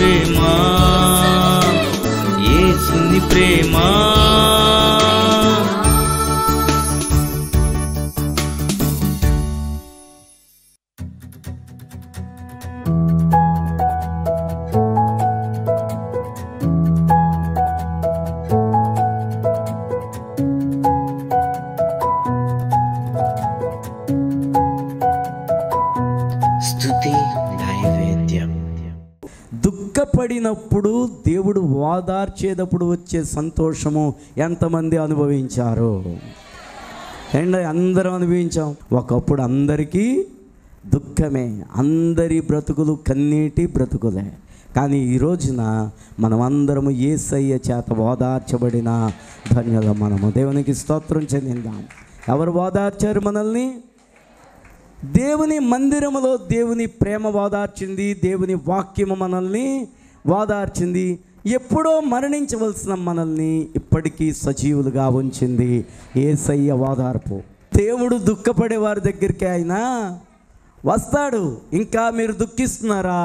ప్రేమ, యేసుని ప్రేమ. దుఃఖపడినప్పుడు దేవుడు ఓదార్చేటప్పుడు వచ్చే సంతోషము ఎంతమంది అనుభవించారు? అందరం అనుభవించాం. ఒకప్పుడు అందరికీ దుఃఖమే, అందరి బ్రతుకులు కన్నీటి బ్రతుకులే. కానీ ఈ రోజున మనమందరము యేసయ్య చేత ఓదార్చబడిన ధన్యులం మనము. దేవునికి స్తోత్రం చెల్లిద్దాం. ఎవరు ఓదార్చారు మనల్ని? దేవుని మందిరములో దేవుని ప్రేమ ఓదార్చింది, దేవుని వాక్యము మనల్ని ఓదార్చింది. ఎప్పుడో మరణించవలసిన మనల్ని ఇప్పటికీ సజీవులుగా ఉంచింది యేసయ్య ఓదార్పు. దేవుడు దుఃఖపడే వారి దగ్గరికి ఆయన వస్తాడు. ఇంకా మీరు దుఃఖిస్తున్నారా?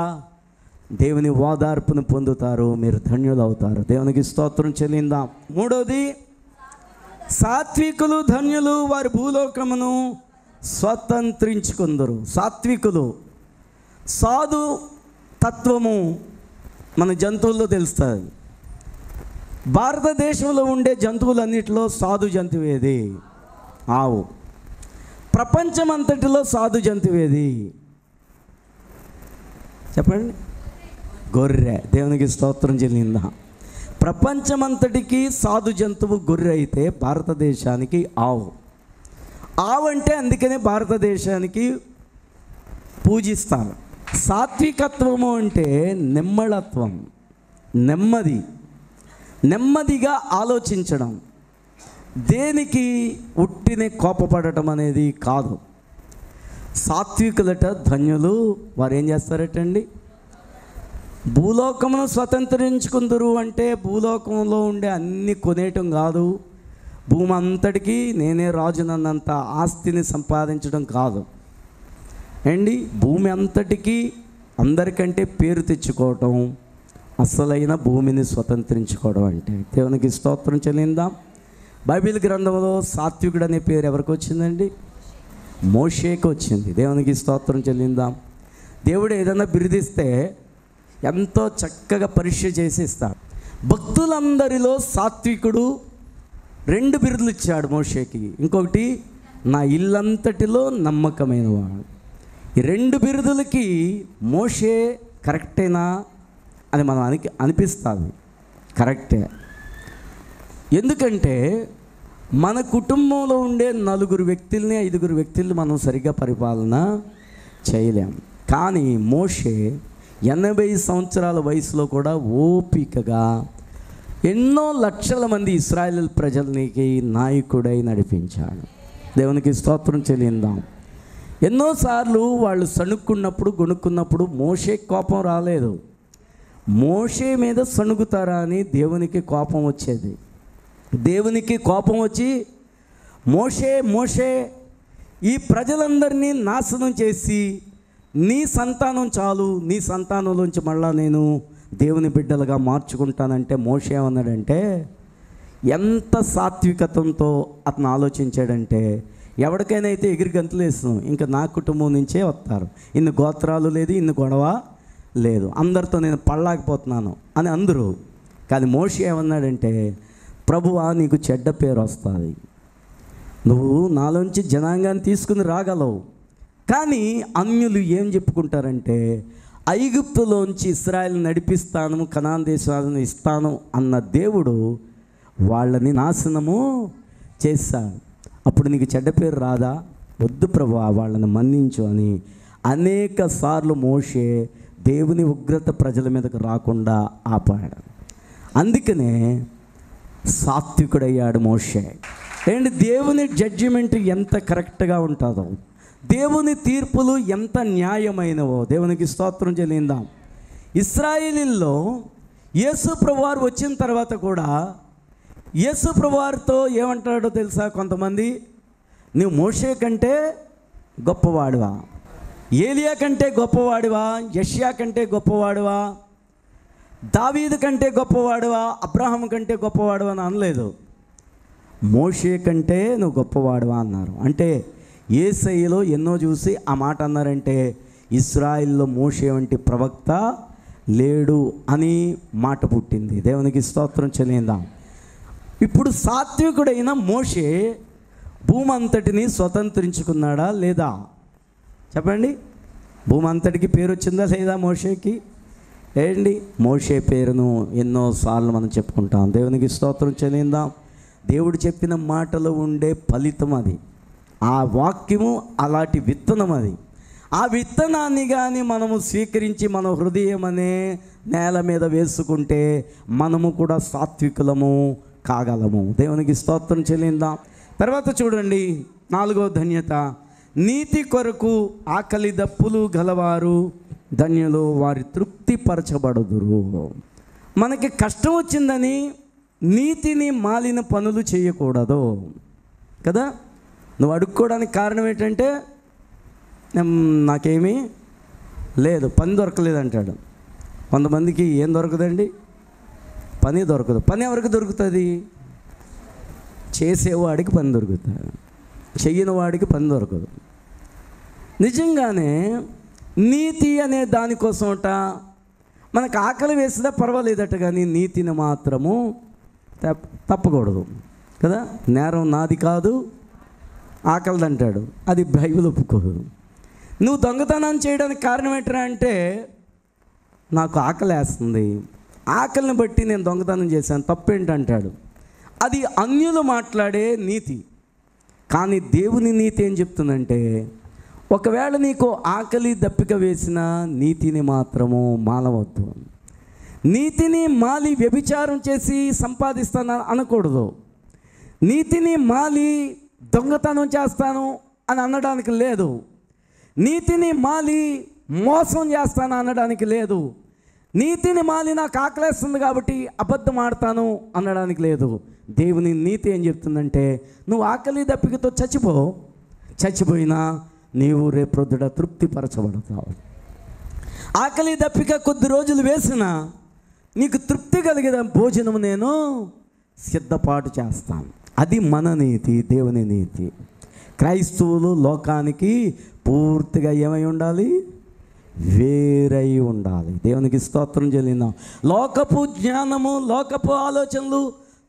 దేవుని ఓదార్పును పొందుతారు, మీరు ధన్యులు అవుతారు. దేవునికి స్తోత్రం చెల్లిందాం. మూడోది, సాత్వికులు ధన్యులు, వారి భూలోకమును స్వతంత్రించుకుందరు. సాత్వికులు, సాధు తత్వము మన జంతువుల్లో తెలుస్తుంది. భారతదేశంలో ఉండే జంతువులన్నిటిలో సాధు జంతువు ఏది? ఆవు. ప్రపంచమంతటిలో సాధు జంతువు ఏది చెప్పండి? గొర్రె. దేవునికి స్తోత్రం చెల్లిందా. ప్రపంచమంతటికి సాధు జంతువు గొర్రె అయితే భారతదేశానికి ఆవు. ఆవు అంటే అందుకనే భారతదేశానికి పూజిస్తారు. సాత్వికత్వము అంటే నిమ్మళత్వం, నెమ్మదిగా ఆలోచించడం, దేనికి ఉట్టిని కోపపడటం అనేది కాదు. సాత్వికులట ధన్యులు, వారు ఏం చేస్తారటండి? భూలోకమును స్వతంత్రించుకుందరు. అంటే భూలోకంలో ఉండే అన్ని కొనేయటం కాదు, భూమి అంతటికీ నేనే రాజునన్నంత ఆస్తిని సంపాదించడం కాదు భూమి అంతటికీ అందరికంటే పేరు తెచ్చుకోవటం అసలైన భూమిని స్వతంత్రించుకోవడం అంటే. దేవునికి స్తోత్రం చెల్లిందాం. బైబిల్ గ్రంథంలో సాత్వికుడు అనే పేరు ఎవరికి వచ్చిందండి? మోషేకి వచ్చింది. దేవునికి స్తోత్రం చెల్లిందాం. దేవుడు ఏదైనా బిరుదిస్తే ఎంతో చక్కగా పరీక్ష చేసి ఇస్తాడు. భక్తులందరిలో సాత్వికుడు 2 బిరుదులు ఇచ్చాడు మోషేకి. ఇంకొకటి, నా ఇల్లంతటిలో నమ్మకమైన వాడు. ఈ 2 బిరుదులకి మోషే కరెక్టేనా అని మనం అనిపిస్తుంది. కరెక్టే. ఎందుకంటే మన కుటుంబంలో ఉండే 4 వ్యక్తుల్ని 5 వ్యక్తుల్ని మనం సరిగ్గా పరిపాలన చేయలేం. కానీ మోషే 80 సంవత్సరాల వయసులో కూడా ఓపికగా ఎన్నో లక్షల మంది ఇశ్రాయేలు ప్రజలకి నాయకుడై నడిపించాడు. దేవునికి స్తోత్రం చెల్లిందాం. ఎన్నోసార్లు వాళ్ళు సణుక్కున్నప్పుడు గొణుక్కున్నప్పుడు మోషే కోపం రాలేదు. మోషే మీద సణుగుతారా అని దేవునికి కోపం వచ్చేది. దేవునికి కోపం వచ్చి, మోషే ఈ ప్రజలందరినీ నాశనం చేసి నీ సంతానం చాలు, నీ సంతానంలోంచి మళ్ళా నేను దేవుని బిడ్డలుగా మార్చుకుంటానంటే మోషే ఏమన్నాడంటే, ఎంత సాత్వికతంతో అతను ఆలోచించాడంటే, ఎవరికైనా అయితే ఎగిరి గంతులు వేస్తున్నాం, ఇంకా నా కుటుంబం నుంచే వస్తారు, ఇన్ని గోత్రాలు లేదు, ఇన్ని గొడవ లేదు, అందరితో నేను పడలేకపోతున్నాను అని అందరూ. కానీ మోషే ఏమన్నాడంటే, ప్రభువా నీకు చెడ్డ పేరు వస్తుంది, నువ్వు నాలోంచి జనాంగాన్ని తీసుకుని రాగలవు, కానీ అన్యులు ఏం చెప్పుకుంటారంటే ఐగుప్తులోంచి ఇశ్రాయేలు నడిపిస్తాను, కనాన్ దేశాలను ఇస్తాను అన్న దేవుడు వాళ్ళని నాశనము చేశాడు. అప్పుడు నీకు చెడ్డ పేరు రాదా? వద్దు ప్రభువా వాళ్ళని మన్నించు అని అనేక సార్లు మోషే దేవుని ఉగ్రత ప్రజల మీదకు రాకుండా ఆపాడు. అందుకనే సాత్వికుడయ్యాడు మోషే. దేవుని జడ్జిమెంట్ ఎంత కరెక్ట్గా ఉంటుందో, దేవుని తీర్పులు ఎంత న్యాయమైనవో దేవునికి స్తోత్రం చెల్లిందాం. ఇశ్రాయేలీల్లో యేసు ప్రభువారు వచ్చిన తర్వాత కూడా యేసు ప్రభువారితో ఏమంటాడో తెలుసా? కొంతమంది, నువ్వు మోషే కంటే గొప్పవాడివా, ఏలియా కంటే గొప్పవాడివా, యెషయా కంటే గొప్పవాడివా, దావీదు కంటే గొప్పవాడువా, అబ్రహాము కంటే గొప్పవాడు అని అనలేదు. మోషే కంటే నువ్వు గొప్పవాడువా అన్నారు. అంటే యేసయ్యలో ఎన్నో చూసి ఆ మాట అన్నారంటే ఇశ్రాయేల్లో మోషే వంటి ప్రవక్త లేడు అని మాట పుట్టింది. దేవునికి స్తోత్రం చెల్లిందాం. ఇప్పుడు సాత్వికుడైన మోషే భూమి అంతటిని స్వతంత్రించుకున్నాడా లేదా? చెప్పండి. భూమి అంతటికి పేరు వచ్చిందా లేదా మోషేకి? ఏంటి, మోషే పేరును ఎన్నోసార్లు మనం చెప్పుకుంటాం. దేవునికి స్తోత్రం చెల్లిందాం. దేవుడు చెప్పిన మాటలో ఉండే ఫలితం అది. ఆ వాక్యము అలాంటి విత్తనం అది. ఆ విత్తనాన్ని కానీ మనము స్వీకరించి మన హృదయం అనే నేల మీద వేసుకుంటే మనము కూడా సాత్వికులము కాగలము. దేవునికి స్తోత్రం చెల్లిందాం. తర్వాత చూడండి, 4వ ధన్యత, నీతి కొరకు ఆకలి దప్పులు గలవారు ధన్యులు, వారి తృప్తిపరచబడుదురు. మనకి కష్టం వచ్చిందని నీతిని మాలిన పనులు చేయకూడదు కదా. నువ్వు అడుక్కోవడానికి కారణం ఏంటంటే నాకేమీ లేదు, పని దొరకలేదు అంటాడు. కొంతమందికి ఏం దొరకదండి, పని దొరకదు. పని ఎవరికి దొరుకుతుంది? చేసేవాడికి పని దొరుకుతుంది, చెయ్యని వాడికి పని దొరకదు. నిజంగానే నీతి అనే దానికోసమట మనకు ఆకలి వేసినా పర్వాలేదట, కానీ నీతిని మాత్రము తప్పకూడదు కదా. నేరం నాది కాదు ఆకలిది అంటాడు, అది బైబిల్ ఒప్పుకోదు. నువ్వు దొంగతనం చేయడానికి కారణం ఏంటరా అంటే నాకు ఆకలి వేస్తుంది, ఆకలిని బట్టి నేను దొంగతనం చేశాను, తప్పేంటంటాడు. అది అన్యులు మాట్లాడే నీతి. కానీ దేవుని నీతి ఏం చెప్తుందంటే ఒకవేళ నీకు ఆకలి దప్పిక వేసిన నీతిని మాత్రము మానవద్దు. నీతిని మాలి వ్యభిచారం చేసి సంపాదిస్తాను అనకూడదు. నీతిని మాలి దొంగతనం చేస్తాను అని అనడానికి లేదు. నీతిని మాలి మోసం చేస్తాను అనడానికి లేదు. నీతిని మాలి నాకు ఆకలేస్తుంది కాబట్టి అబద్ధం ఆడతాను అనడానికి లేదు. దేవుని నీతి ఏం చెప్తుందంటే నువ్వు ఆకలి దప్పికతో చచ్చిపోయినా నీవు రేపొద్దుట తృప్తిపరచబడతావు. ఆకలి దప్పిక కొద్ది రోజులు వేసినా నీకు తృప్తి కలిగిన భోజనం నేను సిద్ధపాటు చేస్తాను. అది మన నీతి, దేవుని నీతి. క్రైస్తవులు లోకానికి పూర్తిగా ఏమై ఉండాలి? వేరై ఉండాలి. దేవునికి స్తోత్రం చెల్లిందాం. లోకపు జ్ఞానము, లోకపు ఆలోచనలు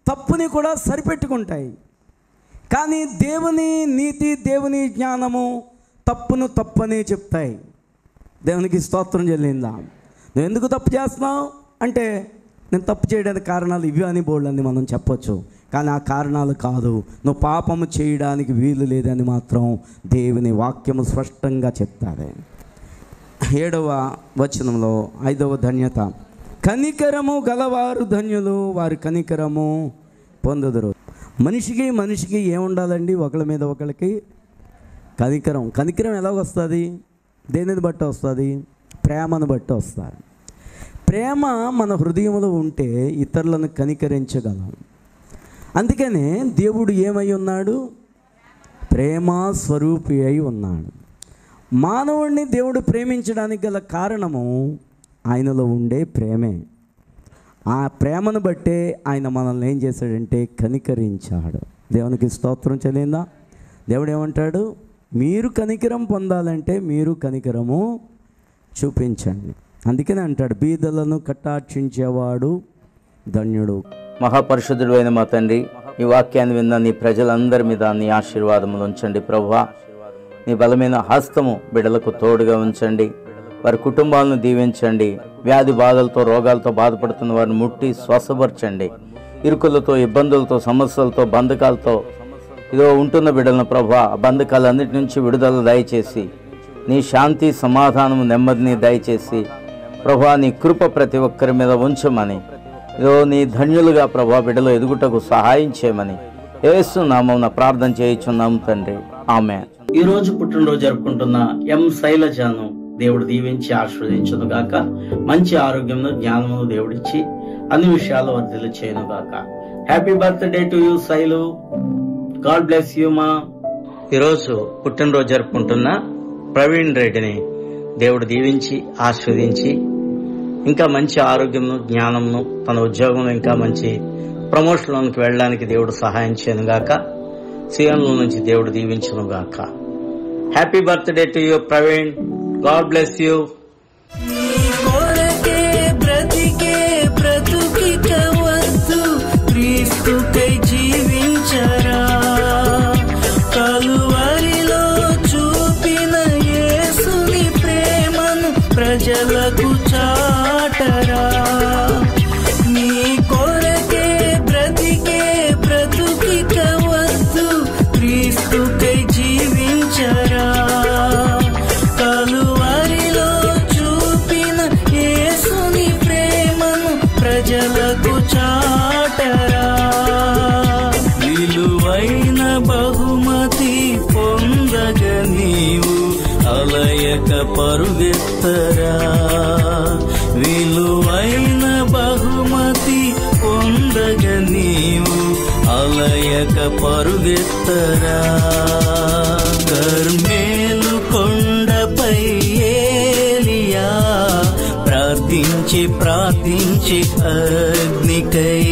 తప్పుని కూడా సరిపెట్టుకుంటాయి. కానీ దేవుని నీతి, దేవుని జ్ఞానము తప్పును తప్పనే చెప్తాయి. దేవునికి స్తోత్రం చెల్లిందాం. నువ్వు ఎందుకు తప్పు చేస్తున్నావు అంటే నేను తప్పు చేయడానికి కారణాలు ఇవి అని బోల్డని మనం చెప్పొచ్చు. కానీ ఆ కారణాలు కాదు, నువ్వు పాపము చేయడానికి వీలు లేదని మాత్రం దేవుని వాక్యము స్పష్టంగా చెప్తారు. 7వ వచనంలో 5వ ధన్యత, కనికరము గలవారు ధన్యులు, వారి కనికరము పొందుదురు. మనిషికి ఏముండాలండి? ఒకళ్ళ మీద ఒకళ్ళకి కనికరం ఎలాగొస్తుంది? దేనిని బట్టి వస్తుంది? ప్రేమను బట్టి వస్తుంది. ప్రేమ మన హృదయంలో ఉంటే ఇతరులను కనికరించగలం. అందుకనే దేవుడు ఏమై ఉన్నాడు? ప్రేమ స్వరూపి అయి ఉన్నాడు. మానవుడిని దేవుడు ప్రేమించడానికి గల కారణము ఆయనలో ఉండే ప్రేమే. ఆ ప్రేమను బట్టే ఆయన మనల్ని ఏం చేశాడంటే కనికరించాడు. దేవునికి స్తోత్రం చెల్లిందా? దేవుడు ఏమంటాడు? మీరు కనికరం పొందాలంటే మీరు కనికరము చూపించండి. అందుకనే అంటాడు, బీదలను కటాక్షించేవాడు ధన్యుడు. మహాపరిశుద్ధుడు అయిన మా తండ్రి, ఈ వాక్యాన్ని విన్న నీ ప్రజలందరి మీద నీ ఆశీర్వాదములు ఉంచండి ప్రభువా. నీ బలమైన హస్తము బిడ్డలకు తోడుగా ఉంచండి. వారి కుటుంబాలను దీవించండి. వ్యాధి బాధలతో, రోగాలతో బాధపడుతున్న వారిని ముట్టి స్వస్థపరచండి. ఇరుకులతో, ఇబ్బందులతో, సమస్యలతో, బంధకాలతో ఇదో ఉంటున్న బిడ్డలను ప్రభువా, బంధకాలన్నిటి నుంచి విడుదల దయచేసి నీ శాంతి, సమాధానము, నెమ్మదిని దయచేసి ప్రభువా నీ కృప ప్రతి ఒక్కరి మీద ఉంచమని, ఇదో నీ ధన్యులుగా ప్రభువా బిడ్డలు ఎదుగుటకు సహాయం చేయమని యేసు నామమున ప్రార్థన చేయుచున్నాము తండ్రి, ఆమేన్. ఈ రోజు పుట్టినరోజు జరుపుకుంటున్న ఎం శైలజను దేవుడు దీవించి ఆశీర్వదించును గాక. మంచి ఆరోగ్యమును, జ్ఞానమును దేవుడిచ్చి అన్ని విషయాలు వర్ధిల్లు చేయను గాక. Happy birthday to you Shailu. God bless you మా. ఈరోజు పుట్టినరోజు జరుపుకుంటున్న ప్రవీణ్ రెడ్డిని దేవుడు దీవించి ఆశీర్వదించి ఇంకా మంచి ఆరోగ్యంను, జ్ఞానంను, తన ఉద్యోగంలో ఇంకా మంచి ప్రమోషన్లోనికి వెళ్ళడానికి దేవుడు సహాయం చేయను గాక. సీఎంలో నుంచి దేవుడు దీవించును గాక. Happy birthday to you Praveen. God bless you. క్రీస్తుకై జీవించరా, కలువరిలో చూపిన యేసుని ప్రేమను ప్రజలకు చాటరా. నీ కొరకే బ్రతికే బ్రతుకిక వద్దు, క్రీస్తుకై జీవించరా, కలువరిలో చూపిన యేసుని ప్రేమను ప్రజలకు చాటరా. విలువైన బహుమతి పొందగ నీవు అలయక పరుగెత్తరా, విలువైన బహుమతి పొందగ నీవు అలయక పరుగెత్తరా. కర్మేలు కొండపై ఏలియా ప్రార్థించి ప్రార్థించి అగ్నికై,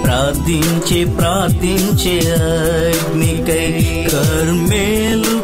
ప్రార్థించి ప్రార్థించి అగ్నికై, కర్మేలు